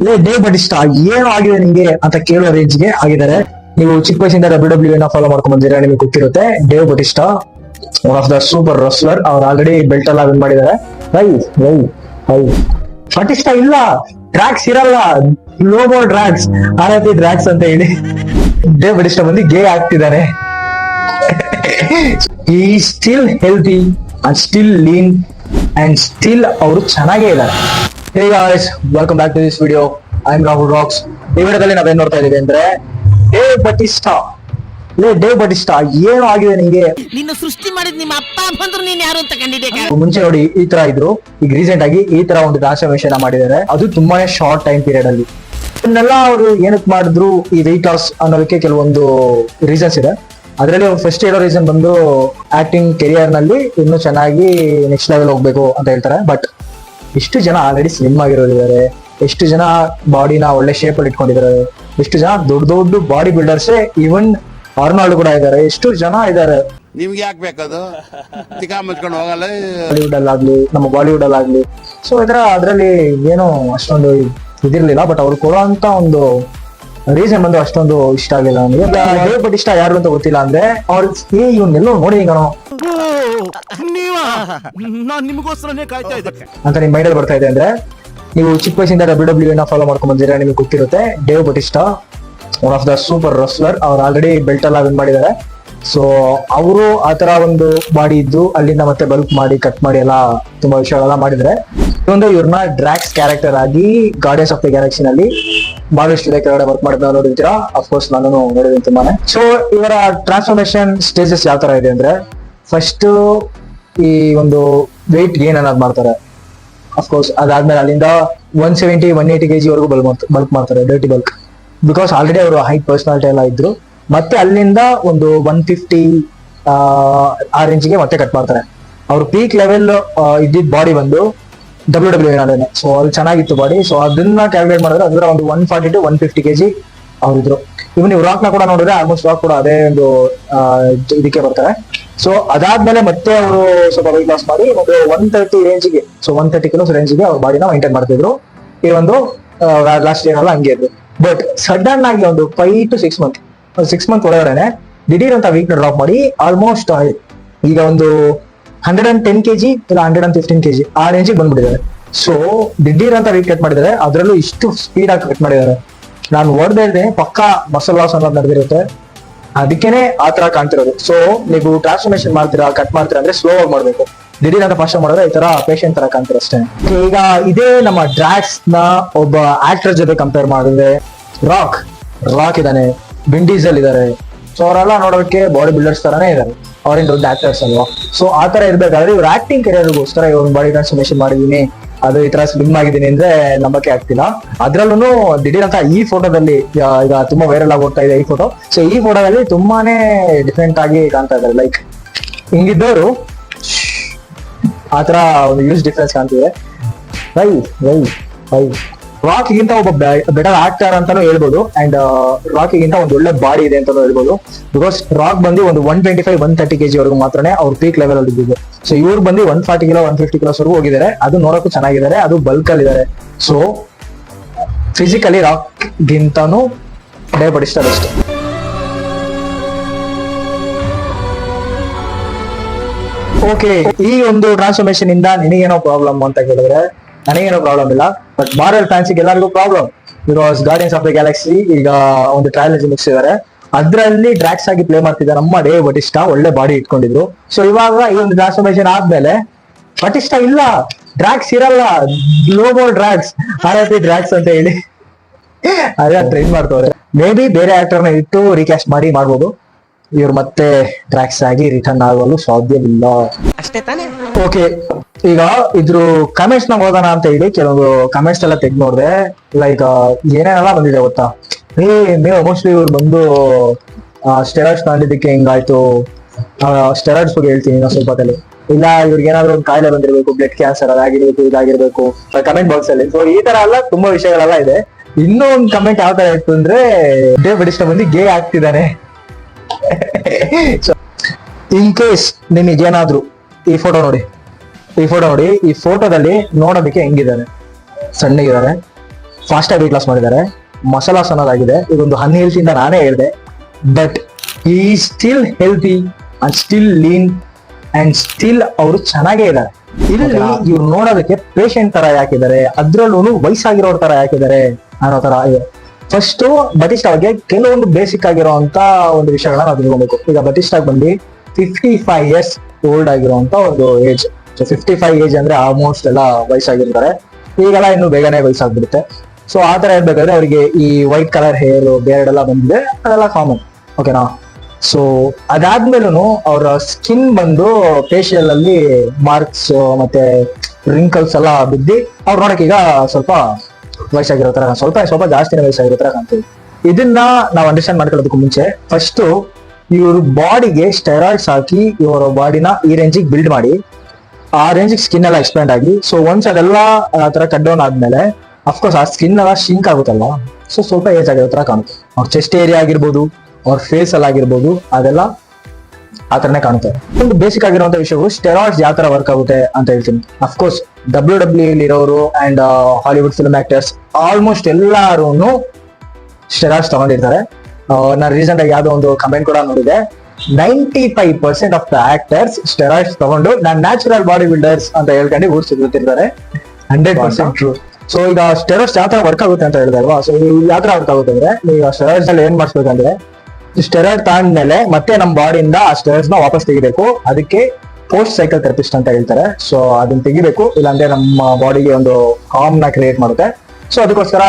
ಲೇ Dave Batista ಏನು ಆಗಿದೆ ನಿಮ್ಗೆ ಅಂತ ಕೇಳೋ ರೇಂಜ್ಗೆ ಆಗಿದ್ದಾರೆ. ನೀವು ಚಿಕ್ಕ ವಯಸ್ಸಿಂದ WWE ಫಾಲೋ ಮಾಡ್ಕೊಂಡ್ ಬಂದಿರಾ, ನಿಮಗೆ ಗೊತ್ತಿರುತ್ತೆ. Dave Batista one of the super wrestler. ಅವ್ರು ಆಲ್ರೆಡಿ ಬೆಲ್ಟ್ ಎಲ್ಲ ವಿನ್ ಮಾಡಿದ್ದಾರೆ. ವೈ ವೈ ವೈ ಬಟಿಸ್ಟಾ ಇಲ್ಲ, ಡ್ರಾಗ್ಸ್ ಇರಲ್ಲ, ಲೋಗೋ ಡ್ರಾಗ್ಸ್, ಆರತಿ ಡ್ರಾಗ್ಸ್ ಅಂತ ಹೇಳಿ ಡೇವ್ ಬಟಿಸ್ಟಾ ಬಂದು ಗೇ ಆಗ್ತಿದ್ದಾನೆ. ಈ still healthy and still lean and still ಅವರು ಚೆನ್ನಾಗೇ ಇದ್ದಾರೆ. Hey guys, welcome back to this video. I am Rahul rocks. ಈ ವಿಡಿಯೋದಲ್ಲಿ ನಾವೇನ್ ನೋಡ್ತಾ ಇದೀವಿ ಅಂದ್ರೆ ಡೇವ್ ಬಟಿಸ್ಟಾ. ಡೇವ್ ಬಟಿಸ್ಟಾ ಏನು ಆಗಿದೆ ನಿಂಗೆ? ನಿನ್ನ ಸೃಷ್ಟಿ ಮಾಡಿದ ನಿಮ್ಮ ಅಪ್ಪ ಬಂದ್ರು ನೀನ್ ಯಾರು ಅಂತ ಕಂಡಿದೆ. ಮುಂಚೆ ನೋಡಿ ಈ ತರ ಇದ್ರು, ಈಗ ರೀಸೆಂಟ್ ಆಗಿ ಈ ತರ ಒಂದು ಟ್ರಾನ್ಸ್ಫಾರ್ಮೇಶನ್ ಮಾಡಿದ್ದಾರೆ. ಅದು ತುಂಬಾನೇ ಶಾರ್ಟ್ ಟೈಮ್ ಪೀರಿಯಡ್ ಅಲ್ಲಿ. ಇದನ್ನೆಲ್ಲ ಅವರು ಏನಕ್ಕೆ ಮಾಡಿದ್ರು, ಈ ವೆಯ್ಟ್ ಲಾಸ್ ಅನ್ನೋದಕ್ಕೆ ಕೆಲವೊಂದು ರೀಸನ್ಸ್ ಇದೆ. ಅದರಲ್ಲಿ ಅವ್ರು ಫಸ್ಟ್ ಹೇಳೋ ರೀಸನ್ ಬಂದು ಆಕ್ಟಿಂಗ್ ಕೆರಿಯರ್ ನಲ್ಲಿ ಇನ್ನೂ ಚೆನ್ನಾಗಿ ನೆಕ್ಸ್ಟ್ ಲೆವೆಲ್ ಹೋಗ್ಬೇಕು ಅಂತ ಹೇಳ್ತಾರೆ. ಬಟ್ ಎಷ್ಟು ಜನ ಆಲ್ರೆಡಿ ಸ್ಲಿಮ್ ಆಗಿರೋದಿದ್ದಾರೆ, ಎಷ್ಟು ಜನ ಬಾಡಿನ ಒಳ್ಳೆ ಶೇಪ್ ಅಲ್ಲಿ ಇಟ್ಕೊಂಡಿದ್ದಾರೆ, ಎಷ್ಟು ಜನ ದೊಡ್ಡ ದೊಡ್ಡ ಬಾಡಿ ಬಿಲ್ಡರ್ಸ್, ಈವನ್ ಆರ್ನಾಲ್ಡ್ ಕೂಡ ಇದ್ದಾರೆ, ಎಷ್ಟು ಜನ ಇದ್ದಾರೆ. ನಿಮ್ಗೆ ಯಾಕೆ ಬೇಕದು ತಿಕಾ ಮುಚ್ಕೊಂಡು ಹೋಗಲ್ಲ ಬಾಲಿವುಡ್ ಅಲ್ಲಾಗ್ಲಿ, ನಮ್ಮ ಬಾಲಿವುಡ್ ಅಲ್ಲಾಗ್ಲಿ. ಸೊ ಅದರಲ್ಲಿ ಏನು ಅಷ್ಟೊಂದು ಇದಿರ್ಲಿಲ್ಲ. ಬಟ್ ಅವ್ರು ಕೊಡುವಂತ ಒಂದು ರೀಸನ್ ಬಂದು ಅಷ್ಟೊಂದು ಇಷ್ಟ ಆಗಿಲ್ಲ ನನಗೆ. ಡೇವ್ ಬಟಿಸ್ಟಾ ಯಾರು ಅಂತ ಗೊತ್ತಿಲ್ಲ ಅಂದ್ರೆ ಅವ್ರಿಗೆ ಇವನ್ನೆಲ್ಲೋ ನೋಡಿ ನಾನ್ ನಿಮಗೋಸ್ಕರನೇ ಕಾಯ್ತಾ ಇದ್ದೆ ಅಂತ ನಿಮ್ ಮೈಂಡಲ್ಲಿ ಬರ್ತಾ ಇದೆ ಅಂದ್ರೆ, ನೀವು ಚಿಕ್ಕ ವಯಸ್ಸಿಂದ WWE ಫಾಲೋ ಮಾಡ್ಕೊಂಡ್ ಬಂದಿರಾ, ನಿಮಗೆ ಗೊತ್ತಿರುತ್ತೆ. Dave Batista one of the super wrestler. ಅವ್ರು ಆಲ್ರೆಡಿ ಬೆಲ್ಟ್ ಎಲ್ಲ ವಿನ್ ಮಾಡಿದ್ದಾರೆ. ಸೊ ಅವರು ಆತರ ಒಂದು ಬಾಡಿ ಇದ್ದು ಅಲ್ಲಿಂದ ಮತ್ತೆ ಬಲ್ಕ್ ಮಾಡಿ ಕಟ್ ಮಾಡಿ ಎಲ್ಲ ತುಂಬಾ ವಿಷಯಗಳೆಲ್ಲ ಮಾಡಿದ್ರೆ, ಇದೊಂದು ಇವ್ರನ್ನ ಡ್ರಾಕ್ಸ್ ಕ್ಯಾರೆಕ್ಟರ್ ಆಗಿ ಗಾರ್ಡಿಯನ್ಸ್ ಆಫ್ ದ ಗ್ಯಾಲಕ್ಸಿ ನಲ್ಲಿ ಬಹಳಷ್ಟು ಕೆಳಗಡೆ ವರ್ಕ್ ಮಾಡಿದ ನೋಡಿರ್ತೀರಾ. ಅಫ್ಕೋರ್ಸ್ ನಾನು ನೋಡಿದ್ದೀನಿ ತುಂಬಾನೇ. ಸೊ ಇವರ ಟ್ರಾನ್ಸ್ಫಾರ್ಮೇಶನ್ ಸ್ಟೇಜಸ್ ಯಾವ ತರ ಇದೆ ಅಂದ್ರೆ, ಫಸ್ಟ್ ಈ ಒಂದು ವೆಯ್ಟ್ ಗೇನ್ ಅನ್ನೋದು ಮಾಡ್ತಾರೆ. ಅಫ್ಕೋರ್ಸ್ ಅದಾದ್ಮೇಲೆ ಅಲ್ಲಿಂದ 170 180 kg ವರೆಗೂ ಬಲ್ಕ್ ಮಾಡ್ತಾರೆ, ಡರ್ಟಿ ಬಲ್ಕ್. ಬಿಕಾಸ್ ಆಲ್ರೆಡಿ ಅವರು ಹೈ ಪರ್ಸನಾಲಿಟಿ ಎಲ್ಲ ಇದ್ರು. ಮತ್ತೆ ಅಲ್ಲಿಂದ ಒಂದು 150 ಆ ರೇಂಜ್ಗೆ ಮತ್ತೆ ಕಟ್ ಮಾಡ್ತಾರೆ. ಅವ್ರ ಪೀಕ್ ಲೆವೆಲ್ ಇದ್ದಿದ್ ಬಾಡಿ ಬಂದು WWE ನಾಲೇನೆ. ಸೊ ಅಲ್ಲಿ ಚೆನ್ನಾಗಿತ್ತು ಬಾಡಿ. ಸೊ ಅದನ್ನ ಕ್ಯಾಲ್ಕುಲೇಟ್ ಮಾಡಿದ್ರೆ ಅದರ ಒಂದು 140 to 150 kg ಅವ್ರಿದ್ರು. ಇವನ್ ನೀವು ರಾಕ್ ನ ಕೂಡ ನೋಡಿದ್ರೆ ಆಲ್ಮೋಸ್ಟ್ ರಾಕ್ ಕೂಡ ಅದೇ ಒಂದು ಇದಕ್ಕೆ ಬರ್ತಾರೆ. ಸೊ ಅದಾದ್ಮೇಲೆ ಮತ್ತೆ ಅವರು ಸ್ವಲ್ಪ ವೆಯ್ಟ್ ಲಾಸ್ ಮಾಡಿ ಒಂದು 130 ರೇಂಜ್ಗೆ, ಸೊ 130 ಕಿಲೋಸ್ ರೇಂಜ್ಗೆ ಅವ್ರ ಬಾಡಿನ ಮೈಂಟೈನ್ ಮಾಡ್ತಿದ್ರು. ಈ ಒಂದು ಲಾಸ್ಟ್ ಇಯರ್ ಎಲ್ಲ ಹಂಗೆ ಇದ್ರು. ಬಟ್ ಸಡನ್ ಆಗಿ ಒಂದು 5 to 6 ಮಂತ್ ಒಳಗಡೆ ದಿಢೀರ್ ಅಂತ ವೀಕ್ ಡ್ರಾಪ್ ಮಾಡಿ ಆಲ್ಮೋಸ್ಟ್ ಈಗ ಒಂದು 110 kg ಇಲ್ಲ 115 kg ಆ ರೇಂಜಿಗೆ ಬಂದ್ಬಿಟ್ಟಿದ್ದಾರೆ. ಸೊ ದಿಢೀರ್ ಅಂತ ವೀಕ್ ಕಟ್ ಮಾಡಿದ್ದಾರೆ. ಅದರಲ್ಲೂ ಇಷ್ಟು ಸ್ಪೀಡ್ ಆಗಿ ಕಟ್ ಮಾಡಿದ್ದಾರೆ. ನಾನು ಓಡ್ತಾ ಇದ್ದೇನೆ, ಪಕ್ಕಾ ಮಸಲ್ ಲಾಸ್ ಅನ್ನೋದು ನಡೆದಿರುತ್ತೆ. ಅದಕ್ಕೇನೆ ಆ ತರ ಕಾಣ್ತಿರೋದು. ಸೊ ನೀವು ಟ್ರಾನ್ಸ್ಫಾರ್ಮೇಶನ್ ಮಾಡ್ತೀರಾ, ಕಟ್ ಮಾಡ್ತೀರಾ ಅಂದ್ರೆ ಸ್ಲೋ ಆಗಿ ಮಾಡ್ಬೇಕು. ದಿಢೀರ್ ಅಂತ ಫಾಸ್ಟ್ ಮಾಡಿದ್ರೆ ಈ ತರ ಪೇಷಂಟ್ ತರ ಕಾಣ್ತಾರೆ ಅಷ್ಟೇ. ಈಗ ಇದೇ ನಮ್ಮ ಡ್ರಾಕ್ಸ್ ನ ಒಬ್ಬ ಆಕ್ಟರ್ ಜೊತೆ ಕಂಪೇರ್ ಮಾಡಿದ್ರೆ ರಾಕ್ ಇದಾನೆ, ವಿನ್ ಡೀಸೆಲ್ ಇದಾರೆ. ಸೊ ಅವರೆಲ್ಲ ನೋಡೋದಕ್ಕೆ ಬಾಡಿ ಬಿಲ್ಡರ್ಸ್ ತರಾನೇ ಇದಾರೆ, ಅವ್ರೇನ್ ದೊಡ್ಡ ಆಕ್ಟರ್ಸ್ ಅಲ್ವಾ. ಸೊ ಆ ತರ ಇರ್ಬೇಕಾದ್ರೆ ಇವ್ರ ಆಕ್ಟಿಂಗ್ ಕೆರಿಯರ್ಗೋಸ್ಕರ ಇವ್ರ ಬಾಡಿ ಟ್ರಾನ್ಸ್ಫಾರ್ಮೇಶನ್ ಮಾಡಿದೀನಿ, ಅದು ಈ ತರ ಸ್ಲಿಮ್ ಆಗಿದ್ದೀನಿ ಅಂದ್ರೆ ನಂಬಕ್ಕೆ ಆಗ್ತಿಲ್ಲ. ಅದ್ರಲ್ಲೂ ದಿಢೀರ್ ಅಂತ ಈ ಫೋಟೋದಲ್ಲಿ ಈಗ ತುಂಬಾ ವೈರಲ್ ಆಗಿ ಹೋಗ್ತಾ ಇದೆ ಈ ಫೋಟೋ. ಸೊ ಈ ಫೋಟೋದಲ್ಲಿ ತುಂಬಾನೇ ಡಿಫ್ರೆಂಟ್ ಆಗಿ ಕಾಣ್ತಾ ಇದ್ದಾರೆ. ಲೈಕ್ ಹಿಂಗಿದ್ದವರು ಆತರ ಒಂದು ಯೂಸ್ ಡಿಫ್ರೆನ್ಸ್ ಕಾಣ್ತಿದೆ. ರಾಕ್ ಗಿಂತ ಒಬ್ಬ ಬೆಟರ್ ಆಕ್ಟರ್ ಅಂತಾನು ಹೇಳ್ಬೋದು. ಅಂಡ್ ರಾಕ್ ಗಿಂತ ಒಂದು ಒಳ್ಳೆ ಬಾಡಿ ಇದೆ ಅಂತಾನು ಹೇಳ್ಬೋದು. ಬಿಕಾಸ್ ರಾಕ್ ಬಂದು ಒಂದು 125 130 kg ವರೆಗೂ ಮಾತ್ರನೇ ಅವ್ರ ಪೀಕ್ ಲೆವೆಲ್ ಅಲ್ಲಿ ಇದ್ದಿದ್ದು. ಸೊ ಇವ್ರು ಬಂದು 140 ಕಿಲೋ 150 ಕಿಲೋಸ್ ವರೆಗೂ ಹೋಗಿದ್ದಾರೆ. ಅದು ನೋಡಕ್ಕೂ ಚೆನ್ನಾಗಿದ್ದಾರೆ, ಅದು ಬಲ್ಕ್ ಅಲ್ಲಿ ಇದ್ದಾರೆ. ಸೊ ಫಿಸಿಕಲಿ ರಾಕ್ ಗಿಂತಾನು ಡೇವ್ ಬಟಿಸ್ಟಾ ಬೆಸ್ಟ್. ಓಕೆ, ಈ ಒಂದು ಟ್ರಾನ್ಸ್ಫಾರ್ಮೇಶನ್ ಇಂದ ನಿನಗೇನೋ ಪ್ರಾಬ್ಲಮ್ ಅಂತ ಕೇಳಿದ್ರೆ ನನಗೇನೋ ಪ್ರಾಬ್ಲಮ್ ಇಲ್ಲ. ಬಟ್ ಮಾರ್ವೆಲ್ ಫ್ಯಾನ್ಸಿಗೆ ಎಲ್ಲರಿಗೂ problem. Because guardians of the Galaxy ಈಗ ಒಂದು ಟ್ರಯಲಜಿ ಮುಗಿಸಿದ್ದಾರೆ. ಅದರಲ್ಲಿ ಡ್ರಾಕ್ಸ್ ಆಗಿ ಪ್ಲೇ ಮಾಡ್ತಿದ್ದಾರೆ ನಮ್ಮ ಡೇವ್ ಬಟಿಸ್ಟಾ. ಒಳ್ಳೆ ಬಾಡಿ ಇಟ್ಕೊಂಡಿದ್ರು. ಸೊ ಇವಾಗ ಈ ಒಂದು ಟ್ರಾನ್ಸ್ಫಾರ್ಮೇಶನ್ ಆದ್ಮೇಲೆ ಬಟಿಸ್ಟಾ ಇಲ್ಲ, ಡ್ರಾಕ್ಸ್ ಇರಲ್ಲ, ಲೋಗೋ ಡ್ರಾಗ್ಸ್, ಆರತಿ ಡ್ರಾಗ್ಸ್ ಅಂತ ಹೇಳಿ ಅದೇ ಟ್ರೈನ್ ಮಾಡ್ತವ್ರೆ. ಮೇ ಬಿ ಬೇರೆ ಆಕ್ಟರ್ನ ಇಟ್ಟು ರೀಕ್ಯಾಸ್ಟ್ ಮಾಡ್ಬೋದು. ಇವ್ರು ಮತ್ತೆ ಟ್ರ್ಯಾಕ್ಸ್ ಆಗಿ ರಿಟರ್ನ್ ಆಗಲು ಸಾಧ್ಯವಿಲ್ಲ ಅಷ್ಟೇ ತಾನೇ. ಓಕೆ, ಈಗ ಇದ್ರ ಕಮೆಂಟ್ಸ್ ನ ಓದೋಣ ಅಂತ ಹೇಳಿ ಕೆಲವೊಂದು ಕಮೆಂಟ್ಸ್ ಎಲ್ಲ ತೆಗ್ದು ನೋಡಿದೆ. ಲೈಕ್ ಏನೇನೆಲ್ಲ ಬಂದಿದೆ ಗೊತ್ತಾ? ನೀವು ಮೋಸ್ಟ್ಲಿ ಇವ್ರು ಬಂದು ಸ್ಟೆರಾಯ್ಡ್ಸ್ ತಗೊಂಡಿದ್ದಕ್ಕೆ ಹಿಂಗಾಯ್ತು. ಸ್ಟೆರಾಯ್ಡ್ಸ್ ಬಗ್ಗೆ ಹೇಳ್ತೀನಿ ಇನ್ನೂ ಸ್ವಲ್ಪ ಹೊತ್ತಲ್ಲಿ. ಇಲ್ಲ ಇವ್ರಿಗೆ ಏನಾದ್ರು ಒಂದು ಕಾಯಿಲೆ ಬಂದಿರ್ಬೇಕು, ಬ್ಲಡ್ ಕ್ಯಾನ್ಸರ್ ಅದಾಗಿರ್ಬೇಕು, ಇದಾಗಿರ್ಬೇಕು ಕಮೆಂಟ್ ಬಾಕ್ಸ್ ಅಲ್ಲಿ. ಸೊ ಈ ತರ ಎಲ್ಲ ತುಂಬಾ ವಿಷಯಗಳೆಲ್ಲ ಇದೆ. ಇನ್ನೂ ಒಂದು ಕಮೆಂಟ್ ಯಾವ ತರ ಇತ್ತು ಅಂದ್ರೆ, ಡೇವ್ ಬಟಿಸ್ಟಾ ಬಂದು ಗೇ ಆಗ್ತಿದ್ದಾನೆ. ಇನ್ ಕೇಸ್ ನಿಮಗೇನಾದ್ರು ಈ ಫೋಟೋ ನೋಡಿ, ಈ ಫೋಟೋದಲ್ಲಿ ನೋಡೋದಕ್ಕೆ ಹೆಂಗಿದ್ದಾರೆ, ಸಣ್ಣಗಿದ್ದಾರೆ, ಫಾಸ್ಟ್ ಆಗಿ ವೆಯ್ಟ್ ಲಾಸ್ ಮಾಡಿದ್ದಾರೆ, ಮಸಲ್ ಲಾಸ್ ಅನ್ನೋದಾಗಿದೆ. ಇದೊಂದು ಅನ್ಹೆಲ್ತಿ ಇಂದ ನಾನೇ ಹೇಳಿದೆ, ಬಟ್ ಈ still healthy and still lean and still ಅವರು ಚೆನ್ನಾಗೇ ಇದ್ದಾರೆ. ಇಲ್ಲಿ ಇವ್ರು ನೋಡೋದಕ್ಕೆ ಪೇಷಂಟ್ ತರ ಯಾಕಿದ್ದಾರೆ, ಅದ್ರಲ್ಲೂ ವಯಸ್ಸಾಗಿರೋರ್ ತರ ಯಾಕಿದ್ದಾರೆ ಅನ್ನೋ ತರ ಇದೆ. ಫಸ್ಟ್ ಬಟಿಸ್ಟಾ ಬಗ್ಗೆ ಕೆಲವೊಂದು ಬೇಸಿಕ್ ಆಗಿರುವಂತ ಒಂದು ವಿಷಯಗಳನ್ನ ನಾವು ತಿಳ್ಕೊಬೇಕು. ಈಗ ಬಟಿಸ್ಟಾಗ್ ಬಂದು 55 years ಓಲ್ಡ್ ಆಗಿರುವಂತ ಒಂದು ಏಜ್. ಸೊ 55 ಏಜ್ ಅಂದ್ರೆ ಆಲ್ಮೋಸ್ಟ್ ಎಲ್ಲ ವಯಸ್ಸಾಗಿರ್ತಾರೆ. ಈಗೆಲ್ಲ ಇನ್ನು ಬೇಗನೆ ವಯಸ್ಸಾಗ್ಬಿಡುತ್ತೆ. ಸೊ ಆ ತರ ಹೇಳ್ಬೇಕಾದ್ರೆ ಅವರಿಗೆ ಈ ವೈಟ್ ಕಲರ್ ಹೇರ್ ಬೇರ್ಡ್ ಎಲ್ಲ ಬಂದಿದೆ, ಅದೆಲ್ಲ ಕಾಮನ್, ಓಕೆನಾ. ಸೊ ಅದಾದ್ಮೇಲೂ ಅವರ ಸ್ಕಿನ್ ಬಂದು ಫೇಶಿಯಲ್ ಅಲ್ಲಿ ಮಾರ್ಕ್ಸ್ ಮತ್ತೆ ರಿಂಕಲ್ಸ್ ಎಲ್ಲ ಬಿದ್ದು ಅವ್ರು ನೋಡಕ್ ಈಗ ಸ್ವಲ್ಪ ವಯಸ್ಸಾಗಿರೋ ತರ, ಸ್ವಲ್ಪ ಜಾಸ್ತಿನೇ ವಯಸ್ಸಾಗಿರೋ ತರ ಕಾಣ್ತೀವಿ. ಇದನ್ನ ನಾವು ಅಂಡರ್ಸ್ಟ್ಯಾಂಡ್ ಮಾಡ್ಕೊಳ್ಳೋದಕ್ಕೂ ಮುಂಚೆ ಫಸ್ಟ್ ಇವ್ರ ಬಾಡಿಗೆ ಸ್ಟೆರಾಯ್ಡ್ಸ್ ಹಾಕಿ ಇವರ ಬಾಡಿನ ಈ ರೇಂಜಿಗೆ ಬಿಲ್ಡ್ ಮಾಡಿ, ಆ ರೇಂಜಿಗೆ ಸ್ಕಿನ್ ಎಲ್ಲ ಎಕ್ಸ್ಪ್ಯಾಂಡ್ ಆಗಿ, ಸೊ ಒನ್ಸ್ ಅದೆಲ್ಲ ಆ ತರ ಕಟ್ ಡೌನ್ ಆದ್ಮೇಲೆ ಅಫ್ಕೋರ್ಸ್ ಆ ಸ್ಕಿನ್ ಎಲ್ಲ ಶಿಂಕ್ ಆಗುತ್ತಲ್ಲ, ಸೊ ಸ್ವಲ್ಪ ಏಜ್ ಆಗಿರೋ ತರ ಕಾಣುತ್ತೆ. ಅವ್ರ ಚೆಸ್ಟ್ ಏರಿಯಾ ಆಗಿರ್ಬೋದು, ಅವ್ರ ಫೇಸ್ ಅಲ್ಲಿ ಆಗಿರ್ಬೋದು, ಅದೆಲ್ಲ ಆ ತರನೇ ಕಾಣುತ್ತೆ. ಒಂದು ಬೇಸಿಕ್ ಆಗಿರುವಂತ ವಿಷಯಗಳು ಸ್ಟೆರಾಯ್ಡ್ಸ್ ಯಾವ ತರ ವರ್ಕ್ ಆಗುತ್ತೆ ಅಂತ ಹೇಳ್ತೀನಿ. ಅಫ್ಕೋರ್ಸ್ WWE ಇರೋರು and Hollywood film actors almost ಎಲ್ಲಾರು ಸ್ಟೆರಾಯ್ಡ್ಸ್ ತಗೊಂಡಿರ್ತಾರೆ. ನಾನು ರೀಸೆಂಟ್ ಆಗಿ ಯಾವ್ದೋ ಒಂದು ಕಮೆಂಟ್ ಕೂಡ ನೋಡಿದೆ, 95% ಆಫ್ ದ ಆಕ್ಟರ್ಸ್ ಸ್ಟೆರಾಯ್ಡ್ಸ್ ತಗೊಂಡು ನಾನ್ ನ್ಯಾಚುರಲ್ ಬಾಡಿ ಬಿಲ್ಡರ್ಸ್ ಅಂತ ಹೇಳ್ಕೊಂಡು ಊರ್ ಸಿಗುತ್ತಿರ್ತಾರೆ. 100% ಟ್ರೂ. ಸೊ ಈಗ ಸ್ಟೆರಾಯ್ಡ್ಸ್ ಯಾವ ತರ ವರ್ಕ್ ಆಗುತ್ತೆ ಅಂತ ಹೇಳಿದೆ ಅಲ್ವಾ, ಸೊ ಯಾವ ತರ ವರ್ಕ್ ಆಗುತ್ತೆ ಅಂದ್ರೆ, ಈಗ ಸ್ಟೆರಾಯ್ಡ್ಸ್ ಅಲ್ಲಿ ಏನ್ ಮಾಡಿಸ್ಬೇಕಂದ್ರೆ, ಸ್ಟೆರಾಯ್ಡ್ ತಗೊಂಡ್ಮೇಲೆ ಮತ್ತೆ ನಮ್ಮ ಬಾಡಿಯಿಂದ ಆ ಸ್ಟೆರಾಯ್ಡ್ಸ್ ನ ವಾಪಸ್ ತೆಗಿಬೇಕು. ಅದಕ್ಕೆ ಪೋಸ್ಟ್ ಸೈಕಲ್ ಥೆರಪಿಸ್ಟ್ ಅಂತ ಹೇಳ್ತಾರೆ. ಸೊ ಅದನ್ನ ತೆಗಿಬೇಕು, ಇಲ್ಲಾಂದ್ರೆ ನಮ್ಮ ಬಾಡಿಗೆ ಒಂದು ಕಾಮ್ ನ ಕ್ರಿಯೇಟ್ ಮಾಡುತ್ತೆ. ಸೊ ಅದಕ್ಕೋಸ್ಕರ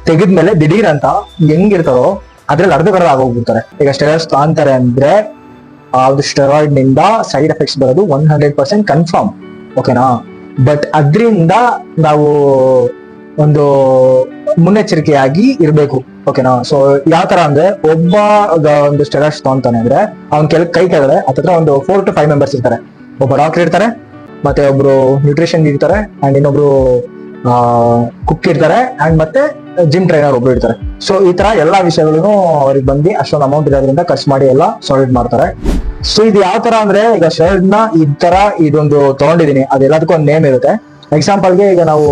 ತೆಗಿದ್ಮೇಲೆ ದಿಢೀರ್ ಅಂತ ಹೆಂಗಿರ್ತಾರೋ ಅದ್ರಲ್ಲಿ ಅರ್ಧ ಆಗೋಗ್ಬಿಡ್ತಾರೆ. ಈಗ ಸ್ಟೆರಾಯ್ಡ್ಸ್ ತಗೊಂತಾರೆ ಅಂದ್ರೆ ಅದು ಸ್ಟೆರಾಯ್ಡ್ ನಿಂದ ಸೈಡ್ ಎಫೆಕ್ಟ್ಸ್ ಬರೋದು 100% ಕನ್ಫರ್ಮ್, ಓಕೆನಾ. ಬಟ್ ಅದ್ರಿಂದ ನಾವು ಒಂದು ಮುನ್ನೆಚ್ಚರಿಕೆಯಾಗಿ ಇರ್ಬೇಕು, ಓಕೆನಾ. ಸೊ ಯಾವ ತರ ಅಂದ್ರೆ, ಒಬ್ಬ ಒಂದು ಸ್ಟೆರಾಯ್ಡ್ಸ್ ತಗೊಂತಾನೆ ಅಂದ್ರೆ ಅವ್ನ ಕೈ ಕೆಳಗಡೆ ಹತ್ರ ಒಂದು 4 to 5 ಮೆಂಬರ್ಸ್ ಇರ್ತಾರೆ. ಒಬ್ಬ ಡಾಕ್ಟರ್ ಇರ್ತಾರೆ, ಮತ್ತೆ ಒಬ್ರು ನ್ಯೂಟ್ರಿಷನ್ ಇರ್ತಾರೆ, ಅಂಡ್ ಇನ್ನೊಬ್ರು ಕುಕ್ ಇರ್ತಾರೆ, ಅಂಡ್ ಮತ್ತೆ ಜಿಮ್ ಟ್ರೈನರ್ ಒಬ್ರು ಇರ್ತಾರೆ. ಸೊ ಈ ತರ ಎಲ್ಲಾ ವಿಷಯಗಳನ್ನು ಅವ್ರಿಗೆ ಬಂದು ಅಷ್ಟೊಂದು ಅಮೌಂಟ್ ಇರೋದ್ರಿಂದ ಖರ್ಚು ಮಾಡಿ ಎಲ್ಲ ಸಾಲಿಡ್ ಮಾಡ್ತಾರೆ. ಸೊ ಇದು ಯಾವ ತರ ಅಂದ್ರೆ, ಈಗ ಶರ್ಟ್ ನ ಈ ತರ ಇದೊಂದು ತಗೊಂಡಿದೀನಿ, ಅದೆಲ್ಲದಕ್ಕೂ ಒಂದು ನೇಮ್ ಇರುತ್ತೆ. ಎಕ್ಸಾಂಪಲ್ಗೆ ಈಗ ನಾವು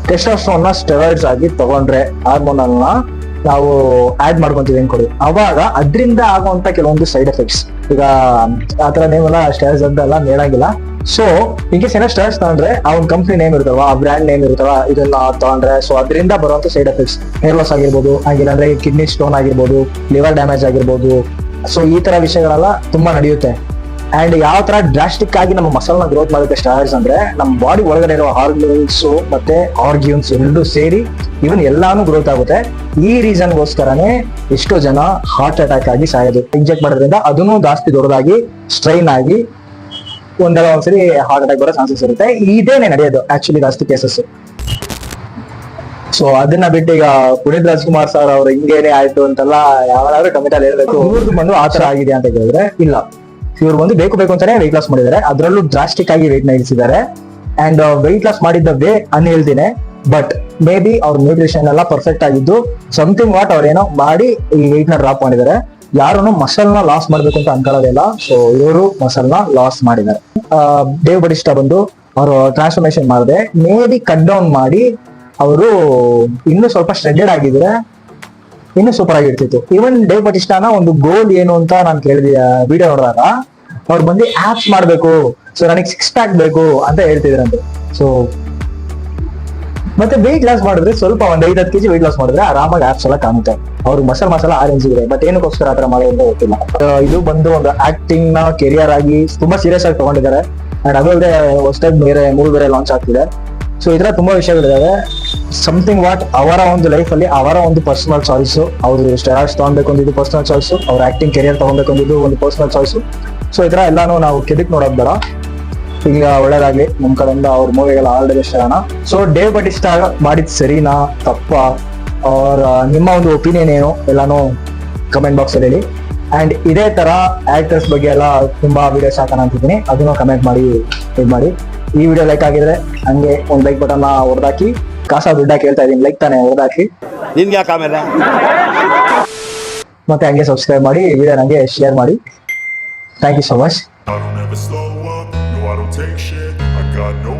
ಟೆಸ್ಟೋಸ್ಟೆರಾನ್ ನ ಸ್ಟೆರಾಯ್ಡ್ಸ್ ಆಗಿ ತಗೊಂಡ್ರೆ, ಹಾರ್ಮೋನಲ್ ನ ನಾವು ಆಡ್ ಮಾಡ್ಕೊಂತೀವಿ ಅನ್ಕೊಡಿ, ಅವಾಗ ಅದರಿಂದ ಆಗುವಂತ ಕೆಲವೊಂದು ಸೈಡ್ ಎಫೆಕ್ಟ್ಸ್, ಈಗ ಆತರ ನೇಮ್ ಎಲ್ಲ ಸ್ಟೆರಾಯ್ಡ್ಸ್ ಅಂತ ಎಲ್ಲ ಹೇಳಂಗಿಲ್ಲ. ಸೊ ಇನ್ಕೇಸ್ ಏನೋ ಸ್ಟೆರಾಯ್ಡ್ಸ್ ತಗೊಂಡ್ರೆ ಆ ಒಂದು ಕಂಪ್ನಿ ನೇಮ್ ಇರ್ತಾವ, ಆ ಬ್ರ್ಯಾಂಡ್ ನೇಮ್ ಇರ್ತಾವ, ಇದನ್ನ ತಗೊಂಡ್ರೆ ಸೊ ಅದರಿಂದ ಬರುವಂತ ಸೈಡ್ ಎಫೆಕ್ಟ್ಸ್ ಹೇರ್ ಲಾಸ್ ಆಗಿರ್ಬೋದು, ಹಾಗಿಲ್ಲ ಕಿಡ್ನಿ ಸ್ಟೋನ್ ಆಗಿರ್ಬೋದು, ಲಿವರ್ ಡ್ಯಾಮೇಜ್ ಆಗಿರ್ಬೋದು. ಸೊ ಈ ತರ ವಿಷಯಗಳೆಲ್ಲ ತುಂಬಾ ನಡೆಯುತ್ತೆ. ಅಂಡ್ ಯಾವ ತರ ಡ್ರಾಸ್ಟಿಕ್ ಆಗಿ ನಮ್ಮ ಮಸಲ್ ನ ಗ್ರೋತ್ ಮಾಡುತ್ತೆ ಸ್ಟೆರಾಯ್ಡ್ಸ್ ಅಂದ್ರೆ, ನಮ್ಮ ಬಾಡಿ ಒಳಗಡೆ ಇರೋ ಹಾರ್ಮೋನ್ಸ್ ಮತ್ತೆ ಆರ್ಗ್ಯೂನ್ಸ್ ಎರಡು ಸೇರಿ ಇವನ್ ಎಲ್ಲಾನು ಗ್ರೋತ್ ಆಗುತ್ತೆ. ಈ ರೀಸನ್ಗೋಸ್ಕರನೇ ಎಷ್ಟೋ ಜನ ಹಾರ್ಟ್ ಅಟ್ಯಾಕ್ ಆಗಿ ಸಾಯೋದು. ಇಂಜೆಕ್ಟ್ ಮಾಡೋದ್ರಿಂದ ಅದನ್ನು ಜಾಸ್ತಿ ದೊಡ್ಡದಾಗಿ ಸ್ಟ್ರೈನ್ ಆಗಿ ಒಂದ್ಸರಿ ಹಾರ್ಟ್ ಅಟ್ಯಾಕ್ ಬರೋ ಚಾನ್ಸಸ್ ಇರುತ್ತೆ. ಇದೇನೆ ನಡೆಯೋದು ಆಕ್ಚುಲಿ ಜಾಸ್ತಿ ಕೇಸಸ್. ಸೊ ಅದನ್ನ ಬಿಟ್ಟು ಈಗ ಪುನೀತ್ ರಾಜ್ಕುಮಾರ್ ಸರ್ ಅವ್ರು ಹಿಂಗೇನೆ ಆಯ್ತು ಅಂತೆಲ್ಲ ಯಾವಾದ್ರೂ ಕಮೆಂಟ್ ಅಲ್ಲಿ ಹೇಳ್ಬೇಕು. ಇವ್ರದ್ದು ಬಂದು ಆತರ ಆಗಿದೆ ಅಂತ ಹೇಳಿದ್ರೆ ಇಲ್ಲ, ಇವ್ರು ಬಂದು ಬೇಕು ಅಂತಾನೆ ವೆಯ್ಟ್ ಲಾಸ್ ಮಾಡಿದ್ದಾರೆ, ಅದರಲ್ಲೂ ಡ್ರಾಸ್ಟಿಕ್ ಆಗಿ ವೆಯ್ಟ್ ನ ಇಳಿಸಿದ್ದಾರೆ. ಅಂಡ್ ವೆಯ್ಟ್ ಲಾಸ್ ಮಾಡಿದ್ದ ವೇ ಹೇಳ್ತೀನಿ, ಬಟ್ ಮೇ ಬಿ ಅವ್ರ ನ್ಯೂಟ್ರಿಷನ್ ಎಲ್ಲ ಪರ್ಫೆಕ್ಟ್ ಆಗಿದ್ದು ಸಮಥಿಂಗ್ ವಾಟ್ ಅವ್ರೇನೋ ಮಾಡಿ ಈ ವೆಯ್ಟ್ ನ ಡ್ರಾಪ್ ಮಾಡಿದ್ದಾರೆ. ಯಾರು ಮಸಲ್ ನ ಲಾಸ್ ಮಾಡ್ಬೇಕು ಅಂತ ಅನ್ಕೊಳ್ಳೋದಿಲ್ಲ. ಸೊ ಇವರು ಮಸಲ್ ನ ಲಾಸ್ ಮಾಡಿದ್ದಾರೆ. ಡೇವ್ ಬಟಿಸ್ಟಾ ಬಂದು ಅವರು ಟ್ರಾನ್ಸ್ಫಾರ್ಮೇಶನ್ ಮಾಡಿದೆ, ಮೇ ಬಿ ಕಟ್ ಡೌನ್ ಮಾಡಿ ಅವರು ಇನ್ನೂ ಸ್ವಲ್ಪ ಸ್ಟ್ರೆಡೆಡ್ ಆಗಿದ್ರೆ ಇನ್ನೂ ಸೂಪರ್ ಆಗಿರ್ತಿತ್ತು. ಈವನ್ ಡೇವ್ ಬಟಿಸ್ಟಾನ ಒಂದು ಗೋಲ್ ಏನು ಅಂತ ನಾನು ಕೇಳಿದ ವಿಡಿಯೋ ನೋಡಿದಾಗ ಅವ್ರು ಬಂದು ಆಪ್ಸ್ ಮಾಡ್ಬೇಕು, ಸೊ ನನಗೆ 6 ಪ್ಯಾಕ್ ಬೇಕು ಅಂತ ಹೇಳ್ತಿದ್ರಂತೆ. ಸೊ ಮತ್ತೆ ವೆಯ್ಟ್ ಲಾಸ್ ಮಾಡಿದ್ರೆ ಸ್ವಲ್ಪ ಒಂದ್ 5-10 kg ವೆಯ್ಟ್ ಲಾಸ್ ಮಾಡಿದ್ರೆ ಆರಾಮಾಗಿ ಆಪ್ಸ್ ಎಲ್ಲ ಕಾಣುತ್ತೆ. ಅವ್ರು ಮಸಾಲ ಆರೆಂಜ್ ಇದೆ, ಬಟ್ ಏನಕ್ಕೋಸ್ಕರ ಆತರ ಮಾಡೋದು ಗೊತ್ತಿಲ್ಲ. ಇದು ಬಂದು ಒಂದು ಆಕ್ಟಿಂಗ್ ನ ಕೆರಿಯರ್ ಆಗಿ ತುಂಬಾ ಸೀರಿಯಸ್ ಆಗಿ ತಗೊಂಡಿದ್ದಾರೆ. ಅಂಡ್ ಅದಲ್ಲದೆ ಹೊಸದಾಗಿ ಬೇರೆ ಲಾಂಚ್ ಆಗ್ತಿದೆ. ಸೊ ಈ ತರ ತುಂಬಾ ವಿಷಯಗಳಿದಾವೆ. ಸಮಥಿಂಗ್ ವಾಟ್ ಅವರ ಒಂದು ಲೈಫ್ ಅಲ್ಲಿ ಅವರ ಒಂದು ಪರ್ಸನಲ್ ಚಾಯ್ಸ್. ಅವರು ಸ್ಟೆರಾಯ್ಡ್ಸ್ ತಗೊಬೇಕು ಅಂದಿದ್ದು ಪರ್ಸನಲ್ ಚಾಯ್ಸ್, ಅವ್ರ ಆಕ್ಟಿಂಗ್ ಕೆರಿಯರ್ ತಗೊಬೇಕು ಅಂದಿದ್ದು ಒಂದು ಪರ್ಸನಲ್ ಚಾಯ್ಸ್. ಸೊ ಈ ತರ ಎಲ್ಲಾನು ನಾವು ಕೆದಕ್ ನೋಡೋದ್ ಬೇಡ. ಈಗ ಒಳ್ಳೇದಾಗ್ಲಿ ನಮ್ ಕಡೆಯಿಂದ ಅವ್ರ ಮೂವಿಗೆಲ್ಲ ಆಲ್ ದಿ ಬೆಸ್ಟ್ ಹೇಳೋಣ. ಸೊ ಡೇವ್ ಬಟಿಸ್ಟಾ ಮಾಡಿದ್ ಸರಿನಾ ತಪ್ಪಾ, ಅವ್ರ ನಿಮ್ಮ ಒಂದು ಒಪಿನಿಯನ್ ಏನು ಎಲ್ಲಾನು ಕಮೆಂಟ್ ಬಾಕ್ಸ್ ಅಲ್ಲಿ ಹೇಳಿ. ಅಂಡ್ ಇದೇ ತರ ಆಕ್ಟರ್ಸ್ ಬಗ್ಗೆ ಎಲ್ಲ ತುಂಬಾ ವಿಡಿಯೋಸ್ ಹಾಕೋಣ ಅಂತಿದ್ದೀನಿ, ಅದನ್ನು ಕಮೆಂಟ್ ಮಾಡಿ ಇದು ಮಾಡಿ. ಈ ವಿಡಿಯೋ ಲೈಕ್ ಆಗಿದ್ರೆ ಹಂಗೆ ಒಂದು ಲೈಕ್ ಬಟನ್ ನ ಹೊಡೆದಾಕಿ, ಕಾಸ ದುಡ್ಡಾಕಿ ಹೇಳ್ತಾ ಇದೀನಿ, ಲೈಕ್ ತಾನೆ ಹೊಡೆದಾಕಿ. ನಿನ್ಗೆ ಯಾಕೆ ಆಮೇಲೆ ಮತ್ತೆ ಹಂಗೆ ಸಬ್ಸ್ಕ್ರೈಬ್ ಮಾಡಿ, ವಿಡಿಯೋ ನಂಗೆ ಶೇರ್ ಮಾಡಿ. Thank you so much. I don't ever slow up, no I don't take shit, I got no